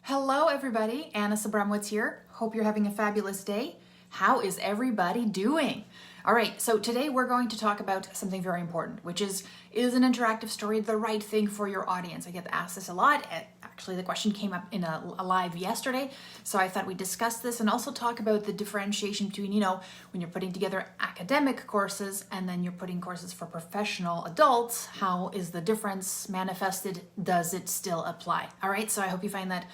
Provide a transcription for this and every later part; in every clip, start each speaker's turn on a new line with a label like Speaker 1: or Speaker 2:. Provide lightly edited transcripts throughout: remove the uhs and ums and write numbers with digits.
Speaker 1: Hello everybody, Anna Sabramowitz here. Hope you're having a fabulous day. How is everybody doing? All right, so today we're going to talk about something very important, which is an interactive story the right thing for your audience? I get asked this a lot. Actually, the question came up in a live yesterday, so I thought we'd discuss this and also talk about the differentiation between, when you're putting together academic courses and then you're putting courses for professional adults, how is the difference manifested? Does it still apply? All right, so I hope you find that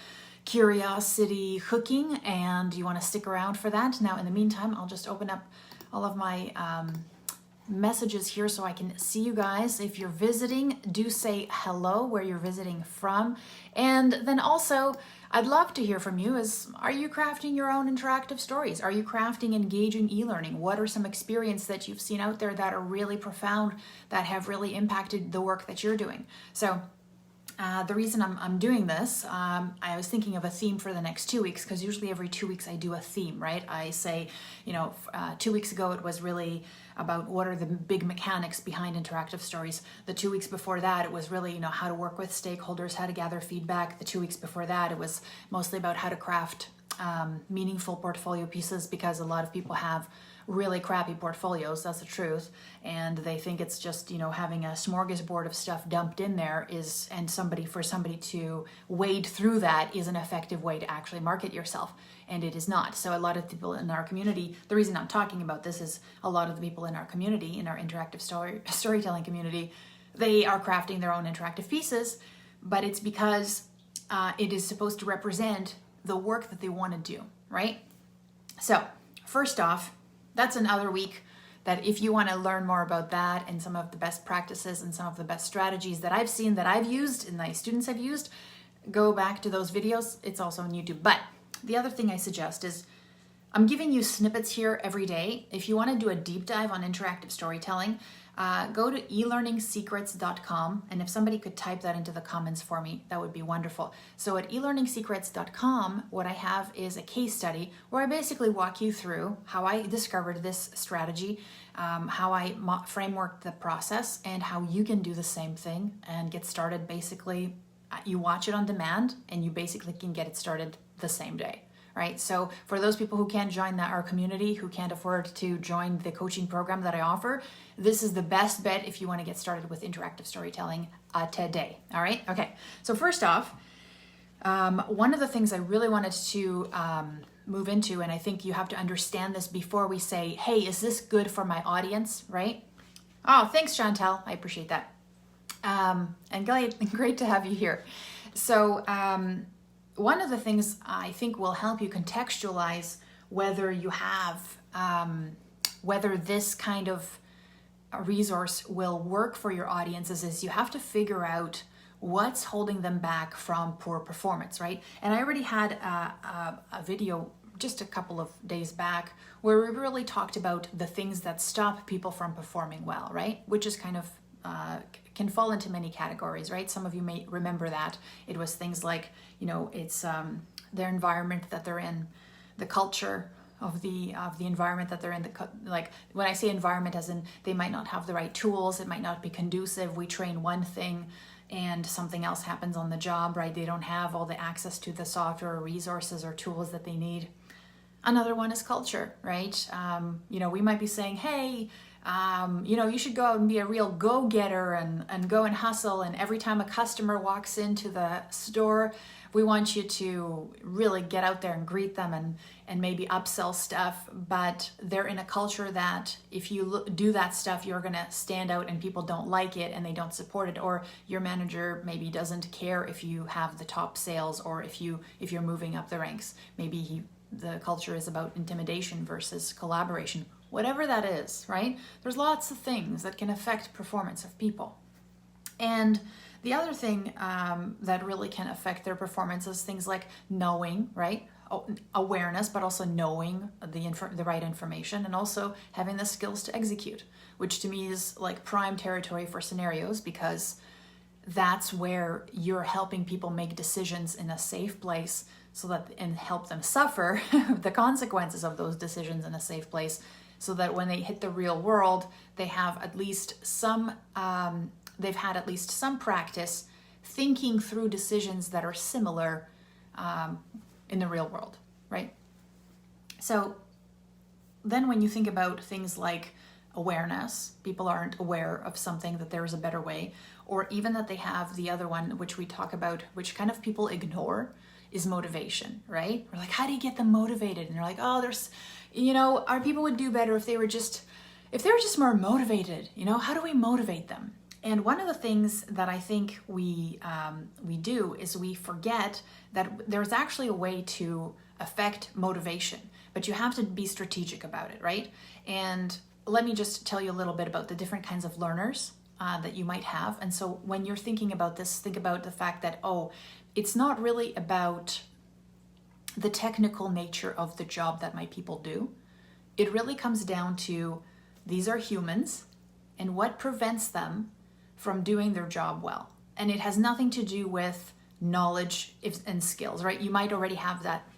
Speaker 1: curiosity hooking and you want to stick around for that. Now, in the meantime, I'll just open up all of my messages here so I can see you guys. If you're visiting, do say hello where you're visiting from. And then also, I'd love to hear from you are you crafting your own interactive stories? Are you crafting engaging e-learning? What are some experiences that you've seen out there that are really profound, that have really impacted the work that you're doing? So the reason I'm doing this, I was thinking of a theme for the next 2 weeks, because usually every 2 weeks I do a theme, right? I say, 2 weeks ago it was really about what are the big mechanics behind interactive stories. The 2 weeks before that, it was really, how to work with stakeholders, how to gather feedback. The 2 weeks before that, it was mostly about how to craft meaningful portfolio pieces, because a lot of people have really crappy portfolios, that's the truth, and they think it's just having a smorgasbord of stuff dumped in there and for somebody to wade through that is an effective way to actually market yourself, and it is not. So a lot of people in our community, the reason I'm talking about this is a lot of the people in our community, in our interactive storytelling community, they are crafting their own interactive pieces, but it's because it is supposed to represent the work that they want to do, right? So first off, that's another week that if you want to learn more about that and some of the best practices and some of the best strategies that I've seen, that I've used and my students have used, go back to those videos. It's also on YouTube. But the other thing I suggest is I'm giving you snippets here every day. If you want to do a deep dive on interactive storytelling, go to elearningsecrets.com, and if somebody could type that into the comments for me, that would be wonderful. So at elearningsecrets.com, what I have is a case study where I basically walk you through how I discovered this strategy, how I frameworked the process, and how you can do the same thing and get started. Basically, you watch it on demand and you basically can get it started the same day. Right? So for those people who can't join our community, who can't afford to join the coaching program that I offer, this is the best bet if you want to get started with interactive storytelling today. All right? Okay. So first off, one of the things I really wanted to move into, and I think you have to understand this before we say, hey, is this good for my audience? Right? Oh, thanks, Chantel. I appreciate that. And great to have you here. So, one of the things I think will help you contextualize whether you have, whether this kind of a resource will work for your audiences is you have to figure out what's holding them back from poor performance, right? And I already had a video just a couple of days back where we really talked about the things that stop people from performing well, right? Which is kind of can fall into many categories, right? Some of you may remember that. It was things like, it's their environment that they're in, the culture of the environment that they're in. Like when I say environment, as in they might not have the right tools, it might not be conducive. We train one thing and something else happens on the job, right? They don't have all the access to the software or resources or tools that they need. Another one is culture, right? We might be saying, hey, you should go out and be a real go-getter and go and hustle. And every time a customer walks into the store, we want you to really get out there and greet them and maybe upsell stuff. But they're in a culture that if you do that stuff, you're going to stand out and people don't like it and they don't support it. Or your manager maybe doesn't care if you have the top sales or if you're moving up the ranks. Maybe the culture is about intimidation versus collaboration. Whatever that is, right? There's lots of things that can affect performance of people. And the other thing that really can affect their performance is things like knowing, right? Awareness, but also knowing the right information and also having the skills to execute, which to me is like prime territory for scenarios, because that's where you're helping people make decisions in a safe place and help them suffer the consequences of those decisions in a safe place, so that when they hit the real world, they have at least some practice thinking through decisions that are similar in the real world, right? So then when you think about things like awareness, people aren't aware of something, that there is a better way, or even that they have the other one, which we talk about, which kind of people ignore, is motivation, right? We're like, how do you get them motivated? And they're like, oh, there's, our people would do better if they were just more motivated, how do we motivate them? And one of the things that I think we do is we forget that there's actually a way to affect motivation, but you have to be strategic about it, right? And let me just tell you a little bit about the different kinds of learners that you might have. And so when you're thinking about this, think about the fact that, it's not really about the technical nature of the job that my people do. It really comes down to, these are humans, and what prevents them from doing their job well. And it has nothing to do with knowledge and skills, right? You might already have that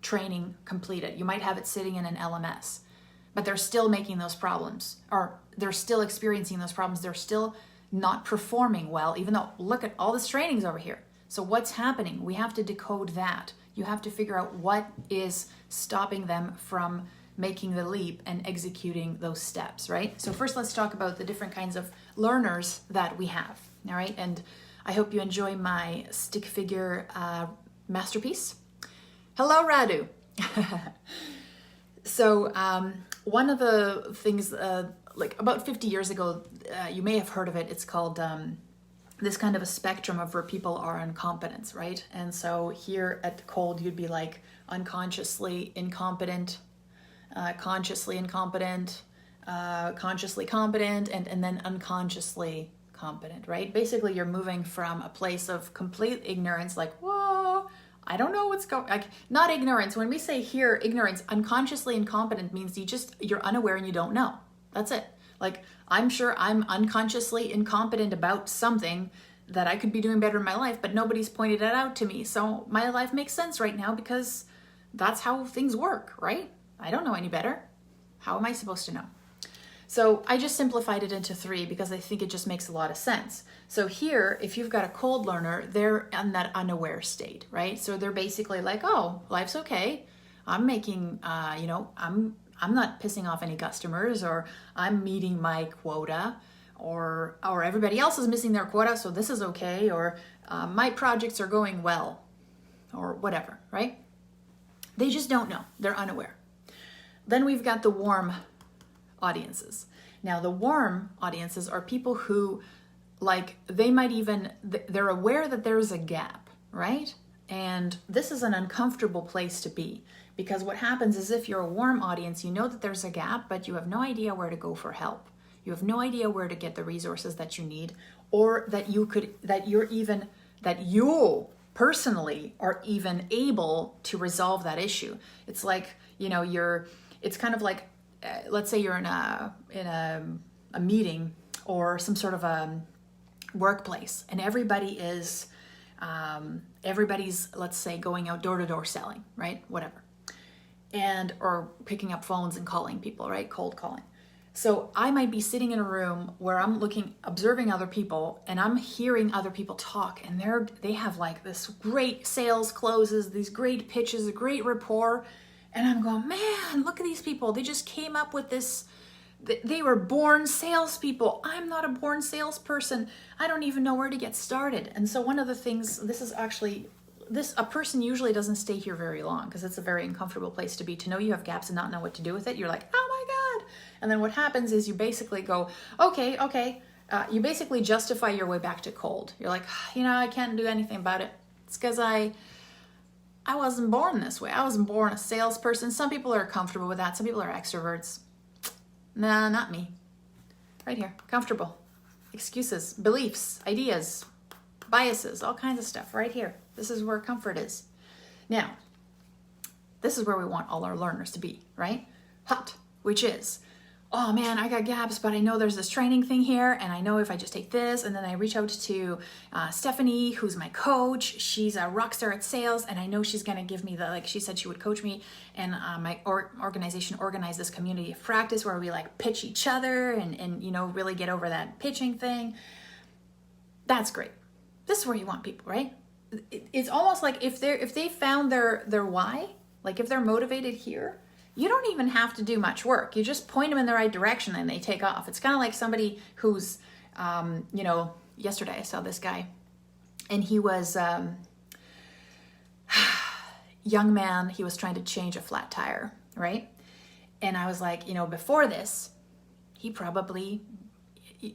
Speaker 1: training completed. You might have it sitting in an LMS, but they're still making those problems, or they're still experiencing those problems. They're still not performing well, even though, look at all this trainings over here. So what's happening? We have to decode that. You have to figure out what is stopping them from making the leap and executing those steps, right? So first, let's talk about the different kinds of learners that we have, all right? And I hope you enjoy my stick figure masterpiece. Hello, Radu. So one of the things, like about 50 years ago, you may have heard of it. It's called this kind of a spectrum of where people are on competence, right? And so here at Cold, you'd be like unconsciously incompetent, consciously incompetent, consciously competent, and then unconsciously competent, right? Basically, you're moving from a place of complete ignorance, like, whoa, I don't know what's going, like, not ignorance. When we say here ignorance, unconsciously incompetent means you're unaware and you don't know. That's it. Like, I'm sure I'm unconsciously incompetent about something that I could be doing better in my life, but nobody's pointed it out to me. So my life makes sense right now because that's how things work, right? I don't know any better. How am I supposed to know? So I just simplified it into 3 because I think it just makes a lot of sense. So here, if you've got a cold learner, they're in that unaware state, right? So they're basically like, oh, life's okay. I'm making, I'm not pissing off any customers, or I'm meeting my quota, or everybody else is missing their quota, so this is okay, or my projects are going well, or whatever, right? They just don't know. They're unaware. Then we've got the warm audiences. Now, the warm audiences are people who, like, they're aware that there's a gap, right? And this is an uncomfortable place to be, because what happens is, if you're a warm audience, you know that there's a gap, but you have no idea where to go for help. You have no idea where to get the resources that you need, or that you personally are even able to resolve that issue. It's like, it's kind of like, let's say you're in a meeting or some sort of a workplace, and everybody's, let's say, going out door to door selling, right? Whatever. Or picking up phones and calling people, right? Cold calling. So I might be sitting in a room where I'm observing other people, and I'm hearing other people talk, and they have like this great sales closes, these great pitches, a great rapport. And I'm going, man, look at these people. They just came up with this. They were born salespeople. I'm not a born salesperson. I don't even know where to get started. And so one of the things, a person usually doesn't stay here very long, because it's a very uncomfortable place to be, to know you have gaps and not know what to do with it. You're like, oh my God. And then what happens is you basically go, okay. You basically justify your way back to cold. You're like, I can't do anything about it. It's because I wasn't born this way. I wasn't born a salesperson. Some people are comfortable with that. Some people are extroverts. Nah, not me. Right here. Comfortable. Excuses, beliefs, ideas, biases, all kinds of stuff right here. This is where comfort is. Now, this is where we want all our learners to be, right? Hot, which is, oh man, I got gaps, but I know there's this training thing here, and I know if I just take this, and then I reach out to Stephanie, who's my coach. She's a rock star at sales, and I know she's gonna give me she said she would coach me, and my organization organized this community of practice where we like pitch each other and really get over that pitching thing. That's great. This is where you want people, right? it's almost like if they found their why, like if they're motivated here, you don't even have to do much work. You just point them in the right direction and they take off. It's kind of like somebody who's, yesterday I saw this guy, and he was young man. He was trying to change a flat tire, right? And I was like, before this, he probably,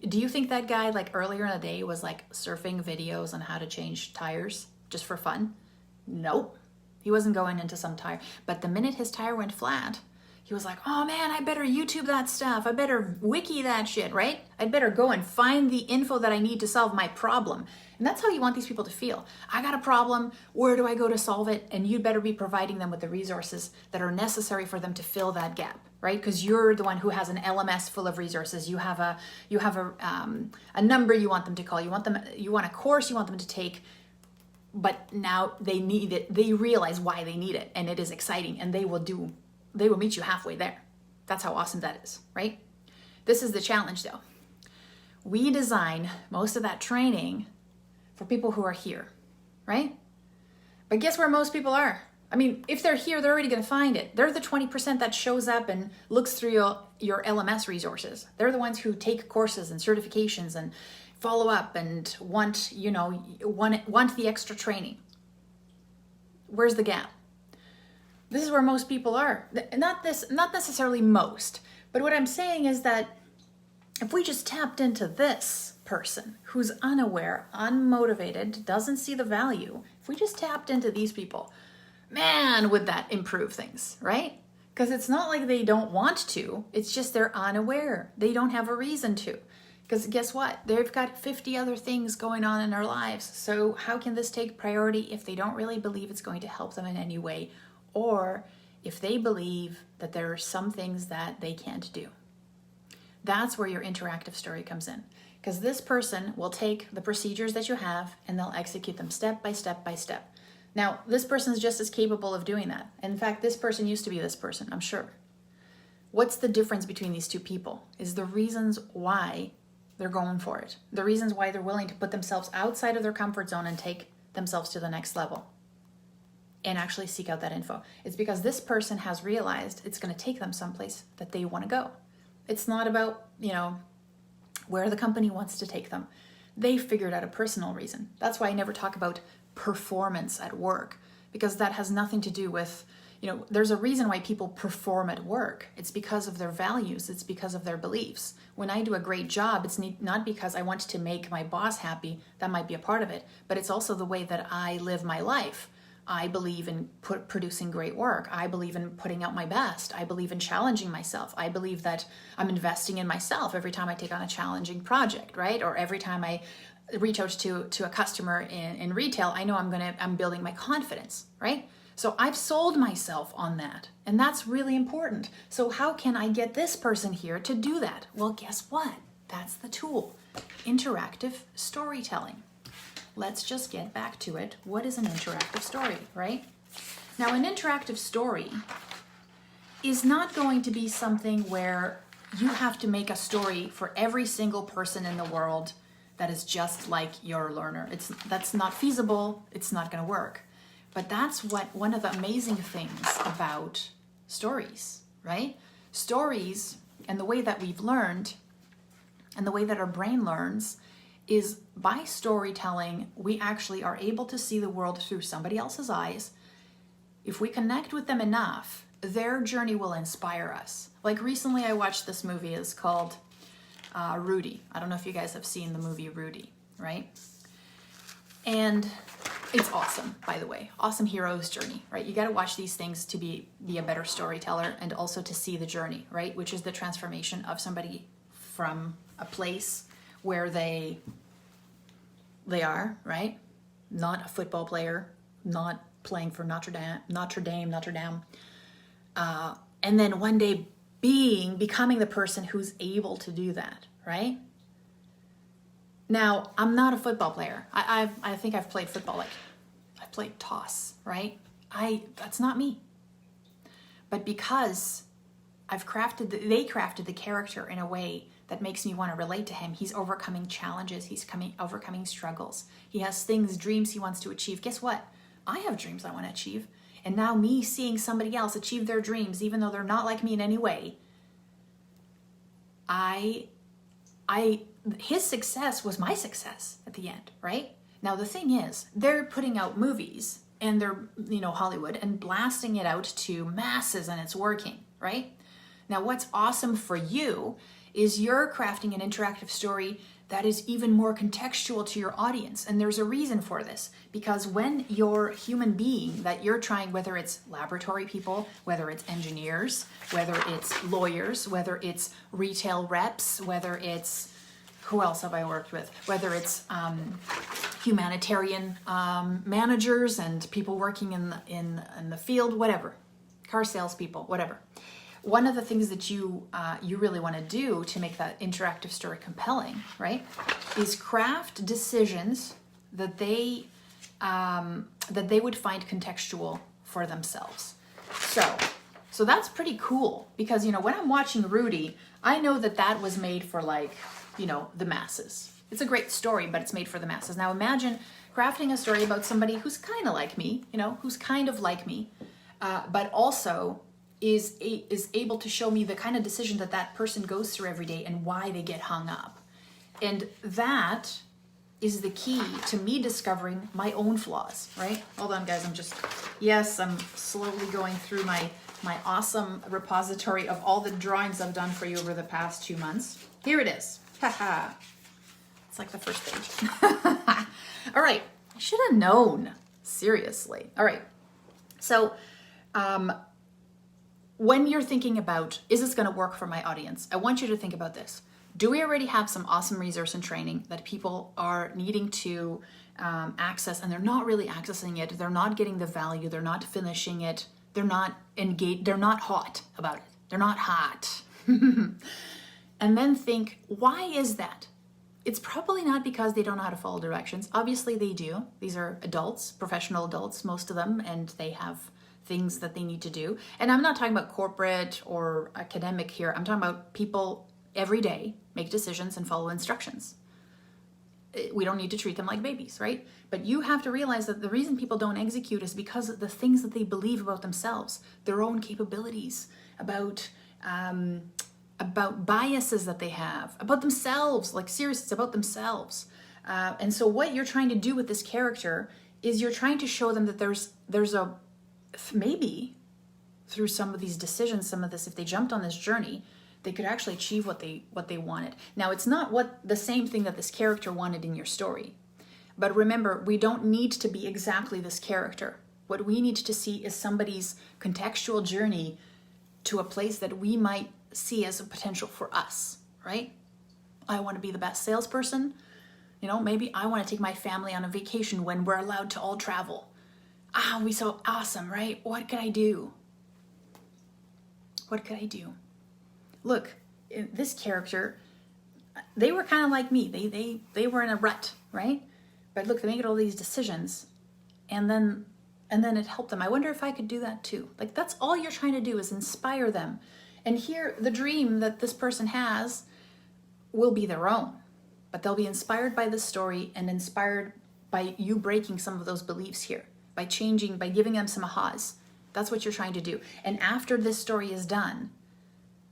Speaker 1: do you think that guy like earlier in the day was like surfing videos on how to change tires just for fun? Nope. He wasn't going into some tire. But the minute his tire went flat, he was like, oh man, I better YouTube that stuff. I better wiki that shit, right? I'd better go and find the info that I need to solve my problem. And that's how you want these people to feel. I got a problem. Where do I go to solve it? And you'd better be providing them with the resources that are necessary for them to fill that gap, right? Because you're the one who has an LMS full of resources. You have a number you want them to call. You want a course you want them to take. But now they need it. They realize why they need it, and it is exciting. And they will meet you halfway there. That's how awesome that is, right? This is the challenge, though. We design most of that training for people who are here, right? But guess where most people are? I mean, if they're here, they're already going to find it. They're the 20% that shows up and looks through your LMS resources. They're the ones who take courses and certifications and follow up and want the extra training. Where's the gap? This is where most people are. Not necessarily most, but what I'm saying is that if we just tapped into this person who's unaware, unmotivated, doesn't see the value, if we just tapped into these people, man, would that improve things, right? Because it's not like they don't want to, it's just they're unaware. They don't have a reason to. Because guess what? They've got 50 other things going on in their lives. So how can this take priority if they don't really believe it's going to help them in any way? Or if they believe that there are some things that they can't do? That's where your interactive story comes in. Because this person will take the procedures that you have and they'll execute them step by step by step. Now, this person is just as capable of doing that. In fact, this person used to be this person, I'm sure. What's the difference between these two people is the reasons why they're going for it. The reasons why they're willing to put themselves outside of their comfort zone and take themselves to the next level and actually seek out that info. It's because this person has realized it's going to take them someplace that they want to go. It's not about, where the company wants to take them. They figured out a personal reason. That's why I never talk about performance at work, because that has nothing to do with, there's a reason why people perform at work. It's because of their values. It's because of their beliefs. When I do a great job, it's not because I want to make my boss happy. That might be a part of it, but it's also the way that I live my life. I believe in producing great work. I believe in putting out my best. I believe in challenging myself. I believe that I'm investing in myself every time I take on a challenging project, right? Or every time I reach out to a customer in retail, I know I'm building my confidence, right? So I've sold myself on that, and that's really important. So how can I get this person here to do that? Well, guess what? That's the tool, interactive storytelling. Let's just get back to it. What is an interactive story, right? Now, an interactive story is not going to be something where you have to make a story for every single person in the world that is just like your learner. That's not feasible. It's not going to work. But that's one of the amazing things about stories, right? Stories and the way that we've learned and the way that our brain learns is by storytelling, we actually are able to see the world through somebody else's eyes. If we connect with them enough, their journey will inspire us. Like recently I watched this movie. It's called Rudy. I don't know if you guys have seen the movie Rudy, right? And it's awesome, by the way. Awesome hero's journey, right? You got to watch these things to be a better storyteller and also to see the journey, right? Which is the transformation of somebody from a place where they are, right? Not a football player, not playing for Notre Dame. And then one day becoming the person who's able to do that, right? Now, I'm not a football player. I think I've played football, I played toss, right? That's not me. But because they crafted the character in a way that makes me want to relate to him. He's overcoming challenges. He's overcoming struggles. He has things, dreams he wants to achieve. Guess what? I have dreams I want to achieve. And now me seeing somebody else achieve their dreams, even though they're not like me in any way, his success was my success at the end, right? Now the thing is, they're putting out movies and they're, Hollywood, and blasting it out to masses, and it's working, right? Now what's awesome for you is you're crafting an interactive story that is even more contextual to your audience. And there's a reason for this, because when your human being that you're trying, whether it's laboratory people, whether it's engineers, whether it's lawyers, whether it's retail reps, whether it's, who else have I worked with? Whether it's humanitarian managers and people working in the field, whatever, car salespeople, whatever. One of the things that you really want to do to make that interactive story compelling, right, is craft decisions that they would find contextual for themselves. So that's pretty cool, because when I'm watching Rudy, I know that was made for the masses. It's a great story, but it's made for the masses. Now imagine crafting a story about somebody who's kind of like me, but also is able to show me the kind of decision that person goes through every day and why they get hung up. And that is the key to me discovering my own flaws, right? Hold on, guys. I'm slowly going through my awesome repository of all the drawings I've done for you over the past 2 months. Here it is. Haha. It's like the first page. All right. I should have known. Seriously. All right. So, when you're thinking about, is this going to work for my audience? I want you to think about this. Do we already have some awesome resource and training that people are needing to access, and they're not really accessing it? They're not getting the value. They're not finishing it. They're not engaged. They're not hot about it. They're not hot. And then think, why is that? It's probably not because they don't know how to follow directions. Obviously they do. These are adults, professional adults, most of them, and they have things that they need to do. And I'm not talking about corporate or academic here. I'm talking about people every day make decisions and follow instructions. We don't need to treat them like babies, right? But you have to realize that the reason people don't execute is because of the things that they believe about themselves, their own capabilities, about biases that they have, about themselves. Like, seriously, it's about themselves. And so what you're trying to do with this character is you're trying to show them that there's a, maybe through some of these decisions, some of this, if they jumped on this journey, they could actually achieve what they wanted. Now, it's not the same thing that this character wanted in your story. But remember, we don't need to be exactly this character. What we need to see is somebody's contextual journey to a place that we might see as a potential for us, right? I want to be the best salesperson. Maybe I want to take my family on a vacation when we're allowed to all travel. It would be so awesome, right? What could I do? Look, this character, they were kind of like me. They were in a rut, right? But look, they made all these decisions, and then it helped them. I wonder if I could do that too. Like, that's all you're trying to do, is inspire them. And here, the dream that this person has will be their own, but they'll be inspired by this story and inspired by you breaking some of those beliefs here, by changing, by giving them some ahas. That's what you're trying to do. And after this story is done,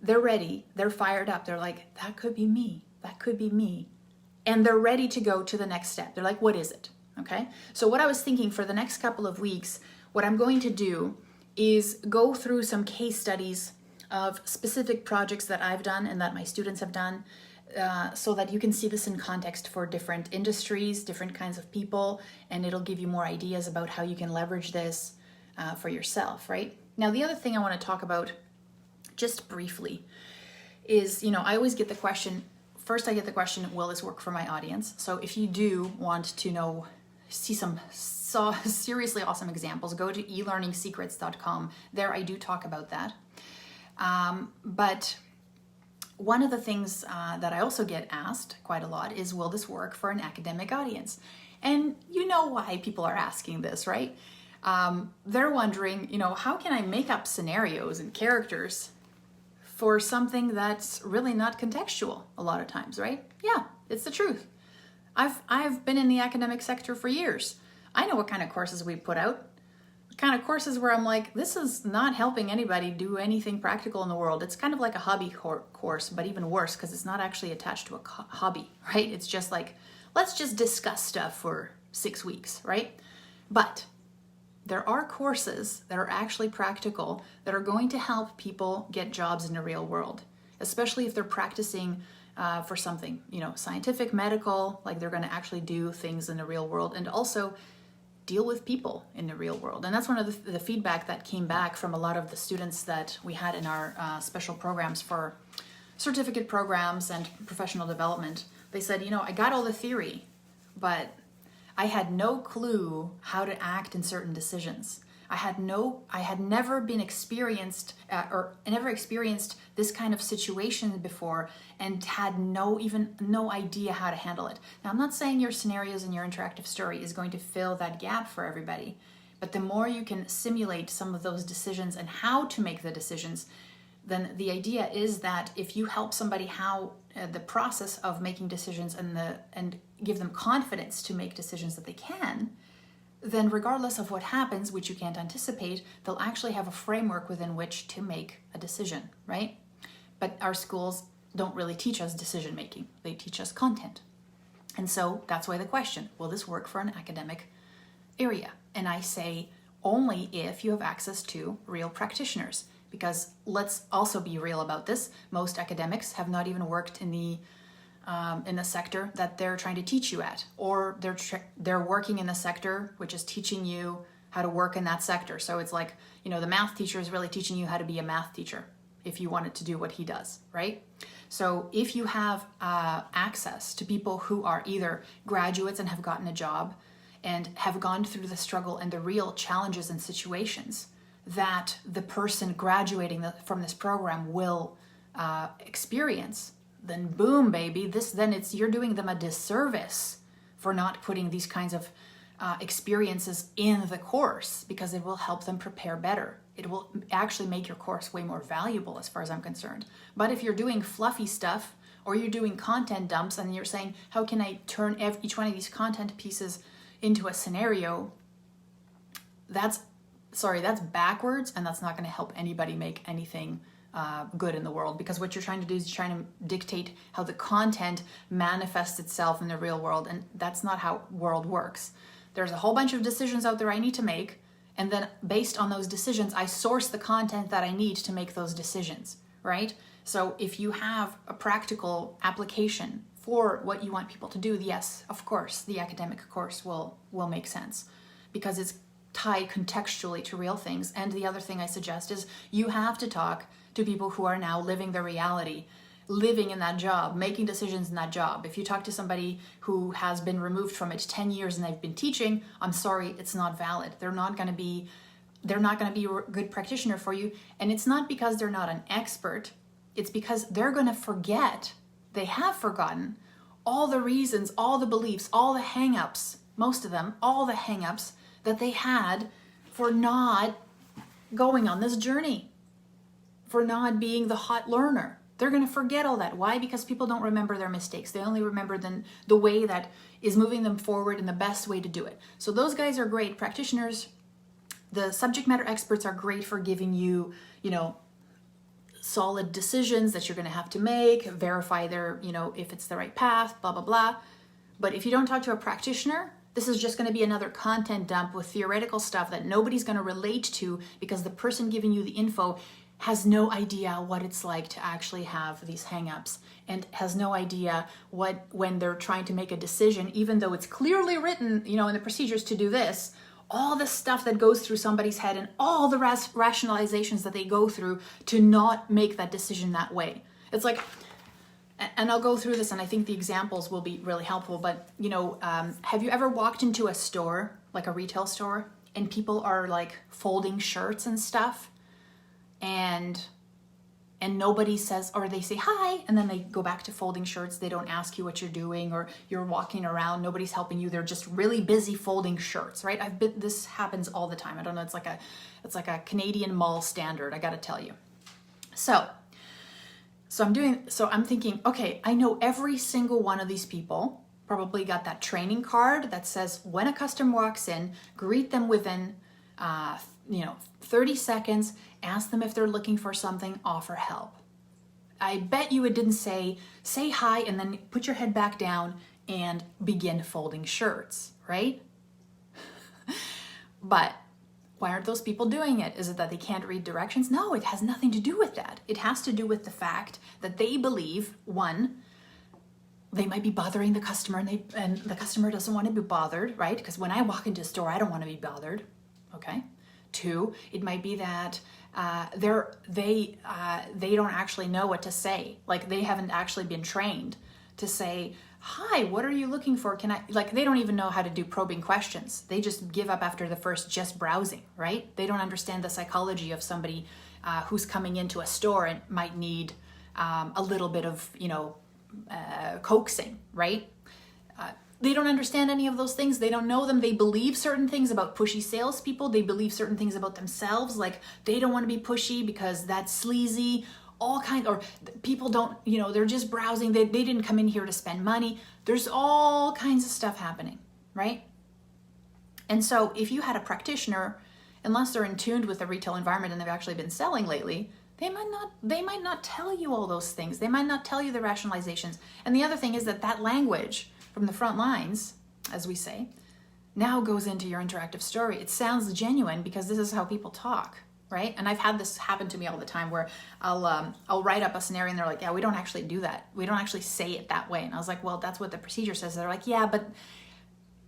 Speaker 1: they're ready, they're fired up. They're like, that could be me. That could be me. And they're ready to go to the next step. They're like, what is it? Okay. So what I was thinking for the next couple of weeks, what I'm going to do is go through some case studies of specific projects that I've done and that my students have done, so that you can see this in context for different industries, different kinds of people, and it'll give you more ideas about how you can leverage this for yourself, right? Now, the other thing I want to talk about just briefly is, I always get the question, first I get the question, will this work for my audience? So if you do want to see some seriously awesome examples, go to elearningsecrets.com. There I do talk about that. But one of the things that I also get asked quite a lot is, will this work for an academic audience? And you know why people are asking this, right? They're wondering, how can I make up scenarios and characters for something that's really not contextual a lot of times, right? Yeah, it's the truth. I've been in the academic sector for years. I know what kind of courses we put out. Kind of courses where I'm like, this is not helping anybody do anything practical in the world. It's kind of like a hobby course, but even worse because it's not actually attached to a hobby, right? It's just like, let's just discuss stuff for 6 weeks, right? But there are courses that are actually practical that are going to help people get jobs in the real world, especially if they're practicing for something, scientific, medical, like they're going to actually do things in the real world and also deal with people in the real world. And that's one of the feedback that came back from a lot of the students that we had in our special programs for certificate programs and professional development. They said, I got all the theory, but I had no clue how to act in certain decisions. I had never been experienced never experienced this kind of situation before and had no idea how to handle it. Now, I'm not saying your scenarios and your interactive story is going to fill that gap for everybody, but the more you can simulate some of those decisions and how to make the decisions, then the idea is that if you help somebody how the process of making decisions and give them confidence to make decisions that they can, then regardless of what happens, which you can't anticipate, they'll actually have a framework within which to make a decision, right? But our schools don't really teach us decision making. They teach us content. And so that's why the question, will this work for an academic area? And I say only if you have access to real practitioners. Because let's also be real about this. Most academics have not even worked in the sector that they're trying to teach you at, or they're working in the sector which is teaching you how to work in that sector. So it's like, the math teacher is really teaching you how to be a math teacher if you wanted to do what he does, right? So if you have access to people who are either graduates and have gotten a job and have gone through the struggle and the real challenges and situations that the person graduating from this program will experience, then boom, baby, you're doing them a disservice for not putting these kinds of experiences in the course, because it will help them prepare better. It will actually make your course way more valuable as far as I'm concerned. But if you're doing fluffy stuff or you're doing content dumps and you're saying, how can I turn each one of these content pieces into a scenario, that's backwards, and that's not going to help anybody make anything good in the world, because what you're trying to do is trying to dictate how the content manifests itself in the real world, and that's not how world works. There's a whole bunch of decisions out there I need to make, and then based on those decisions, I source the content that I need to make those decisions, right? So if you have a practical application for what you want people to do, yes, of course, the academic course will make sense, because it's tied contextually to real things. And the other thing I suggest is you have to talk to people who are now living the reality, living in that job, making decisions in that job. If you talk to somebody who has been removed from it 10 years and they've been teaching, I'm sorry, it's not valid. They're not going to be a good practitioner for you. And it's not because they're not an expert. It's because they're going to forget. They have forgotten all the reasons, all the beliefs, all the hang-ups, most of them, all the hang-ups that they had for not going on this journey, for not being the hot learner. They're going to forget all that. Why? Because people don't remember their mistakes. They only remember the way that is moving them forward and the best way to do it. So those guys are great practitioners. The subject matter experts are great for giving you, solid decisions that you're going to have to make, verify if it's the right path, blah, blah, blah. But if you don't talk to a practitioner, this is just going to be another content dump with theoretical stuff that nobody's going to relate to, because the person giving you the info has no idea what it's like to actually have these hang-ups, and has no idea when they're trying to make a decision, even though it's clearly written, in the procedures to do this, all the stuff that goes through somebody's head and all the rationalizations that they go through to not make that decision that way. It's like, and I'll go through this, and I think the examples will be really helpful, but, have you ever walked into a store, like a retail store, and people are like folding shirts and stuff, and nobody says, or they say hi, and then they go back to folding shirts. They don't ask you what you're doing, or you're walking around, nobody's helping you. They're just really busy folding shirts, right? This happens all the time. I don't know, it's like a Canadian mall standard, I gotta tell you. So So I'm thinking, okay, I know every single one of these people probably got that training card that says when a customer walks in, greet them within 30 seconds, ask them if they're looking for something, offer help. I bet you it didn't say hi and then put your head back down and begin folding shirts, right? But why aren't those people doing it? Is it that they can't read directions? No, it has nothing to do with that. It has to do with the fact that they believe, one, they might be bothering the customer and the customer doesn't want to be bothered, right? Because when I walk into a store, I don't want to be bothered, okay? Two, it might be that they don't actually know what to say. Like they haven't actually been trained to say, hi, what are you looking for? They don't even know how to do probing questions. They just give up after the first just browsing, right? They don't understand the psychology of somebody who's coming into a store and might need a little bit of, coaxing, right? They don't understand any of those things. They don't know them. They believe certain things about pushy salespeople. They believe certain things about themselves, like they don't want to be pushy because that's sleazy. Or people don't, they're just browsing. They didn't come in here to spend money. There's all kinds of stuff happening, right? And so if you had a practitioner, unless they're in tuned with the retail environment and they've actually been selling lately, they might not tell you all those things. They might not tell you the rationalizations. And the other thing is that language from the front lines, as we say, now goes into your interactive story. It sounds genuine because this is how people talk, right? And I've had this happen to me all the time where I'll write up a scenario and they're like, yeah, we don't actually do that. We don't actually say it that way. And I was like, well, that's what the procedure says. They're like, yeah, but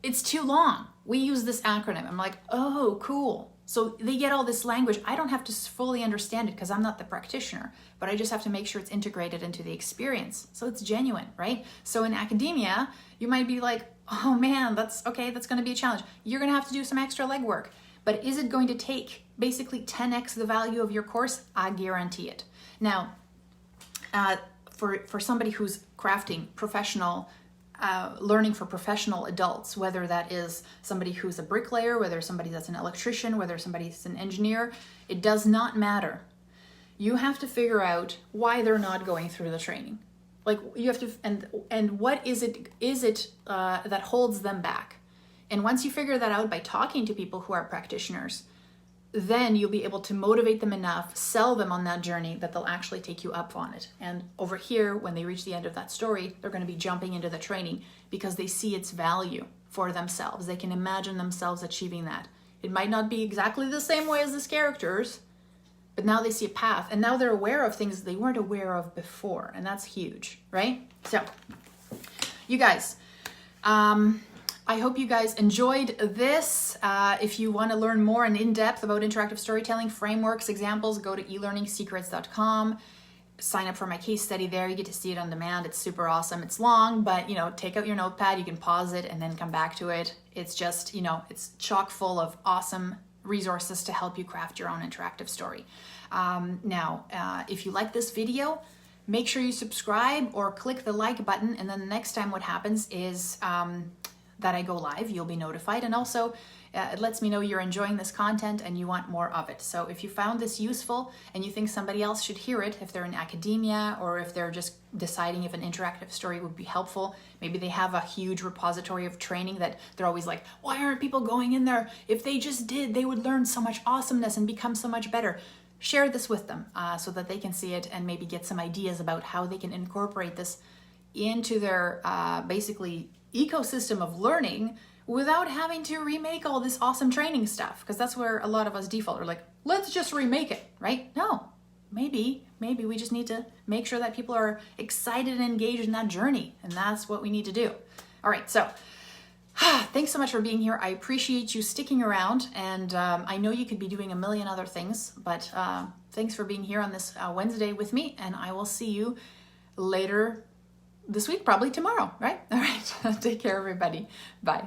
Speaker 1: it's too long. We use this acronym. I'm like, oh, cool. So they get all this language. I don't have to fully understand it because I'm not the practitioner, but I just have to make sure it's integrated into the experience. So it's genuine, right? So in academia, you might be like, oh man, that's going to be a challenge. You're going to have to do some extra legwork. But is it going to take basically 10x the value of your course? I guarantee it. Now, for somebody who's crafting professional learning for professional adults, whether that is somebody who's a bricklayer, whether somebody that's an electrician, whether somebody's an engineer, it does not matter. You have to figure out why they're not going through the training. Like you have to, and what is it that holds them back? And once you figure that out by talking to people who are practitioners, then you'll be able to motivate them enough, sell them on that journey that they'll actually take you up on it. And over here, when they reach the end of that story, they're going to be jumping into the training because they see its value for themselves. They can imagine themselves achieving that. It might not be exactly the same way as these characters, but now they see a path and now they're aware of things they weren't aware of before. And that's huge, right? So you guys, I hope you guys enjoyed this. If you want to learn more and in depth about interactive storytelling, frameworks, examples, go to elearningsecrets.com. Sign up for my case study there. You get to see it on demand. It's super awesome. It's long, but take out your notepad. You can pause it and then come back to it. It's just, it's chock full of awesome resources to help you craft your own interactive story. Now, if you like this video, make sure you subscribe or click the like button. And then the next time what happens is that I go live, you'll be notified. And also it lets me know you're enjoying this content and you want more of it. So if you found this useful and you think somebody else should hear it, if they're in academia or if they're just deciding if an interactive story would be helpful, maybe they have a huge repository of training that they're always like, why aren't people going in there? If they just did, they would learn so much awesomeness and become so much better. Share this with them so that they can see it and maybe get some ideas about how they can incorporate this into their basically ecosystem of learning without having to remake all this awesome training stuff, because that's where a lot of us default. We're like, let's just remake it, right? No, maybe we just need to make sure that people are excited and engaged in that journey, and that's what we need to do. All right, so thanks so much for being here. I appreciate you sticking around, and I know you could be doing a million other things, but thanks for being here on this Wednesday with me, and I will see you later this week, probably tomorrow, right? All right, take care, everybody. Bye.